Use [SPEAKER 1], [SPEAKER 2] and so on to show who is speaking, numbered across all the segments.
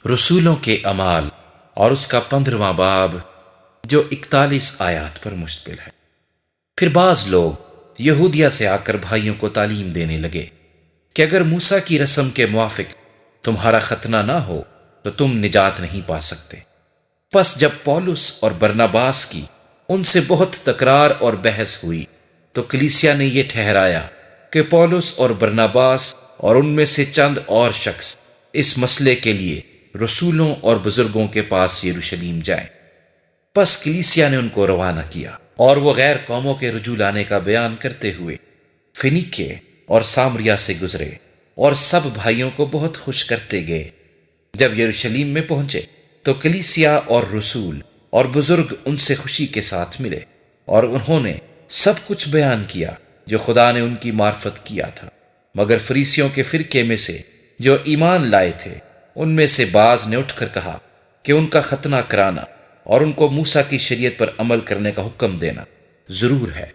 [SPEAKER 1] رسولوں کے اعمال اور اس کا 15واں باب جو 41 آیات پر مشتمل ہے۔ پھر بعض لوگ یہودیہ سے آ کر بھائیوں کو تعلیم دینے لگے کہ اگر موسیٰ کی رسم کے موافق تمہارا ختنہ نہ ہو تو تم نجات نہیں پا سکتے۔ پس جب پولس اور برناباس کی ان سے بہت تکرار اور بحث ہوئی تو کلیسیا نے یہ ٹھہرایا کہ پولس اور برناباس اور ان میں سے چند اور شخص اس مسئلے کے لیے رسولوں اور بزرگوں کے پاس یروشلیم جائیں۔ پس کلیسیا نے ان کو روانہ کیا اور وہ غیر قوموں کے رجوع لانے کا بیان کرتے ہوئے فینیکے اور سامریا سے گزرے اور سب بھائیوں کو بہت خوش کرتے گئے۔ جب یروشلیم میں پہنچے تو کلیسیا اور رسول اور بزرگ ان سے خوشی کے ساتھ ملے اور انہوں نے سب کچھ بیان کیا جو خدا نے ان کی معرفت کیا تھا۔ مگر فریسیوں کے فرقے میں سے جو ایمان لائے تھے ان میں سے بعض نے اٹھ کر کہا کہ ان کا ختنہ کرانا اور ان کو موسیٰ کی شریعت پر عمل کرنے کا حکم دینا ضرور ہے۔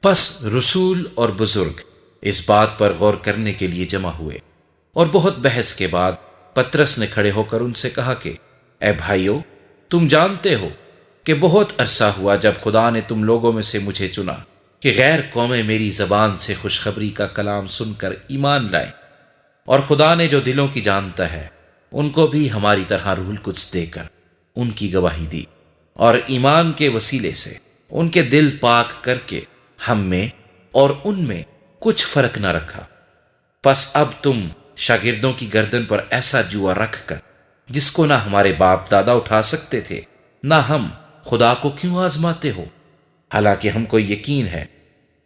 [SPEAKER 1] پس رسول اور بزرگ اس بات پر غور کرنے کے لیے جمع ہوئے اور بہت بحث کے بعد پطرس نے کھڑے ہو کر ان سے کہا کہ اے بھائیو، تم جانتے ہو کہ بہت عرصہ ہوا جب خدا نے تم لوگوں میں سے مجھے چنا کہ غیر قومیں میری زبان سے خوشخبری کا کلام سن کر ایمان لائیں، اور خدا نے جو دلوں کی جانتا ہے ان کو بھی ہماری طرح روح القدس دے کر ان کی گواہی دی، اور ایمان کے وسیلے سے ان کے دل پاک کر کے ہم میں اور ان میں کچھ فرق نہ رکھا۔ پس اب تم شاگردوں کی گردن پر ایسا جوا رکھ کر جس کو نہ ہمارے باپ دادا اٹھا سکتے تھے نہ ہم، خدا کو کیوں آزماتے ہو؟ حالانکہ ہم کو یقین ہے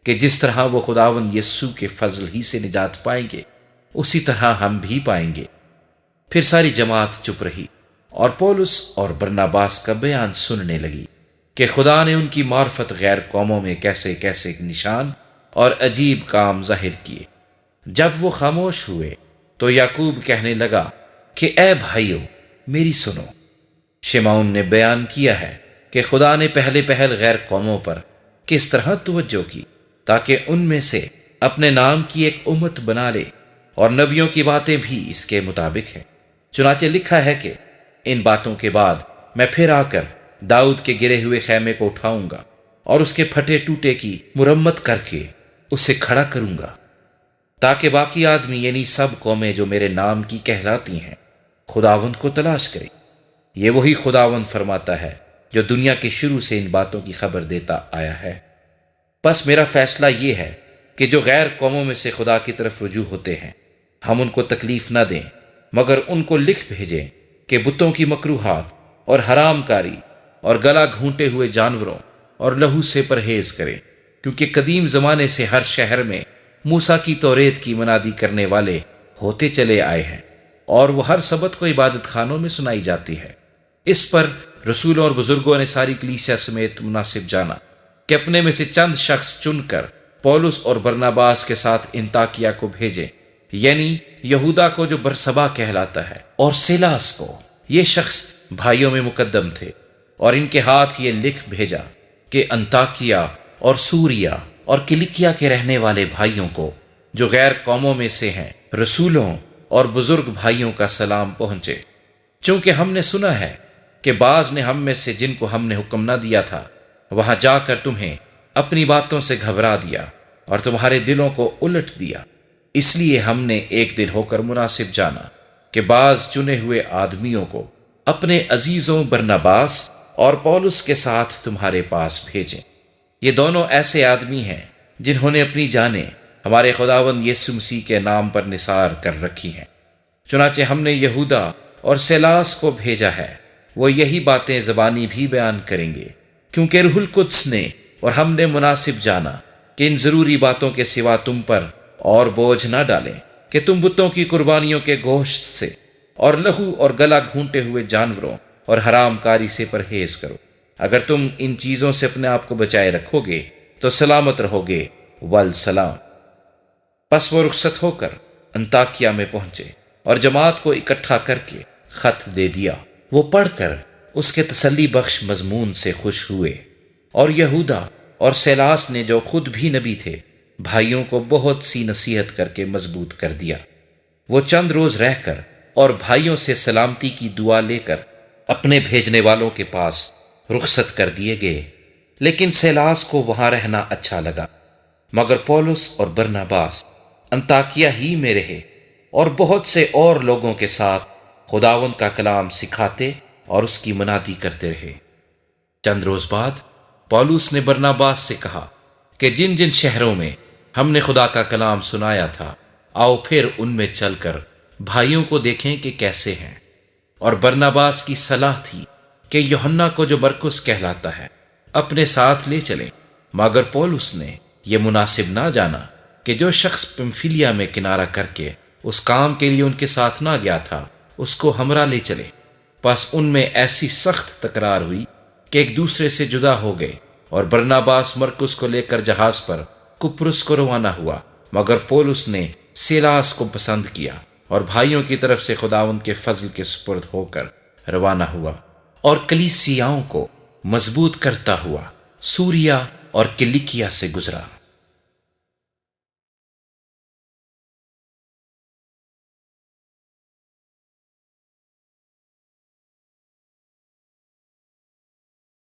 [SPEAKER 1] کہ جس طرح وہ خداوند یسوع کے فضل ہی سے نجات پائیں گے اسی طرح ہم بھی پائیں گے۔ پھر ساری جماعت چپ رہی اور پولس اور برناباس کا بیان سننے لگی کہ خدا نے ان کی معرفت غیر قوموں میں کیسے کیسے نشان اور عجیب کام ظاہر کیے۔ جب وہ خاموش ہوئے تو یعقوب کہنے لگا کہ اے بھائیو، میری سنو۔ شمعون نے بیان کیا ہے کہ خدا نے پہل غیر قوموں پر کس طرح توجہ کی تاکہ ان میں سے اپنے نام کی ایک امت بنا لے، اور نبیوں کی باتیں بھی اس کے مطابق ہیں۔ چنانچہ لکھا ہے کہ ان باتوں کے بعد میں پھر آ کر داؤد کے گرے ہوئے خیمے کو اٹھاؤں گا اور اس کے پھٹے ٹوٹے کی مرمت کر کے اسے کھڑا کروں گا، تاکہ باقی آدمی یعنی سب قومیں جو میرے نام کی کہلاتی ہیں خداوند کو تلاش کریں۔ یہ وہی خداوند فرماتا ہے جو دنیا کے شروع سے ان باتوں کی خبر دیتا آیا ہے۔ پس میرا فیصلہ یہ ہے کہ جو غیر قوموں میں سے خدا کی طرف رجوع ہوتے ہیں ہم ان کو تکلیف نہ دیں، مگر ان کو لکھ بھیجیں کہ بتوں کی مکروہات اور حرام کاری اور گلا گھونٹے ہوئے جانوروں اور لہو سے پرہیز کریں، کیونکہ قدیم زمانے سے ہر شہر میں موسیٰ کی توریت کی منادی کرنے والے ہوتے چلے آئے ہیں، اور وہ ہر سبت کو عبادت خانوں میں سنائی جاتی ہے۔ اس پر رسولوں اور بزرگوں نے ساری کلیسیا سمیت مناسب جانا کہ اپنے میں سے چند شخص چن کر پولس اور برناباس کے ساتھ انطاکیہ کو بھیجیں، یعنی یہودا کو جو برسبا کہلاتا ہے، اور سیلاس کو۔ یہ شخص بھائیوں میں مقدم تھے، اور ان کے ہاتھ یہ لکھ بھیجا کہ انطاکیہ اور سوریا اور کلیکیا کے رہنے والے بھائیوں کو جو غیر قوموں میں سے ہیں، رسولوں اور بزرگ بھائیوں کا سلام پہنچے، چونکہ ہم نے سنا ہے کہ بعض نے ہم میں سے جن کو ہم نے حکم نہ دیا تھا وہاں جا کر تمہیں اپنی باتوں سے گھبرا دیا اور تمہارے دلوں کو الٹ دیا۔ اس لیے ہم نے ایک دل ہو کر مناسب جانا کہ بعض چنے ہوئے آدمیوں کو اپنے عزیزوں برناباس اور پولس کے ساتھ تمہارے پاس بھیجیں۔ یہ دونوں ایسے آدمی ہیں جنہوں نے اپنی جانیں ہمارے خداوند یسوع مسیح کے نام پر نثار کر رکھی ہیں۔ چنانچہ ہم نے یہودا اور سیلاس کو بھیجا ہے، وہ یہی باتیں زبانی بھی بیان کریں گے، کیونکہ روح القدس نے اور ہم نے مناسب جانا کہ ان ضروری باتوں کے سوا تم پر اور بوجھ نہ ڈالیں کہ تم بتوں کی قربانیوں کے گوشت سے اور لہو اور گلا گھونٹے ہوئے جانوروں اور حرام کاری سے پرہیز کرو۔ اگر تم ان چیزوں سے اپنے آپ کو بچائے رکھو گے تو سلامت رہو گے والسلام۔ پس وہ رخصت ہو کر انطاکیہ میں پہنچے اور جماعت کو اکٹھا کر کے خط دے دیا۔ وہ پڑھ کر اس کے تسلی بخش مضمون سے خوش ہوئے، اور یہودا اور سیلاس نے جو خود بھی نبی تھے بھائیوں کو بہت سی نصیحت کر کے مضبوط کر دیا۔ وہ چند روز رہ کر اور بھائیوں سے سلامتی کی دعا لے کر اپنے بھیجنے والوں کے پاس رخصت کر دیے گئے۔ لیکن سیلاس کو وہاں رہنا اچھا لگا، مگر پولس اور برناباس انطاکیہ ہی میں رہے اور بہت سے اور لوگوں کے ساتھ خداوند کا کلام سکھاتے اور اس کی منادی کرتے رہے۔ چند روز بعد پولس نے برناباس سے کہا کہ جن جن شہروں میں ہم نے خدا کا کلام سنایا تھا، آؤ پھر ان میں چل کر بھائیوں کو دیکھیں کہ کیسے ہیں۔ اور برناباس کی صلاح تھی کہ یوحنا کو جو مرکس کہلاتا ہے اپنے ساتھ لے چلیں، مگر پولس نے یہ مناسب نہ جانا کہ جو شخص پمفیلیا میں کنارہ کر کے اس کام کے لیے ان کے ساتھ نہ گیا تھا اس کو ہمراہ لے چلے۔ پس ان میں ایسی سخت تکرار ہوئی کہ ایک دوسرے سے جدا ہو گئے، اور برناباس مرکس کو لے کر جہاز پر کپرس کو روانہ ہوا، مگر پولس نے سیلاس کو پسند کیا اور بھائیوں کی طرف سے خداوند کے فضل کے سپرد ہو کر روانہ ہوا، اور کلیسیاؤں کو مضبوط کرتا ہوا سوریا اور کلیکیا سے گزرا۔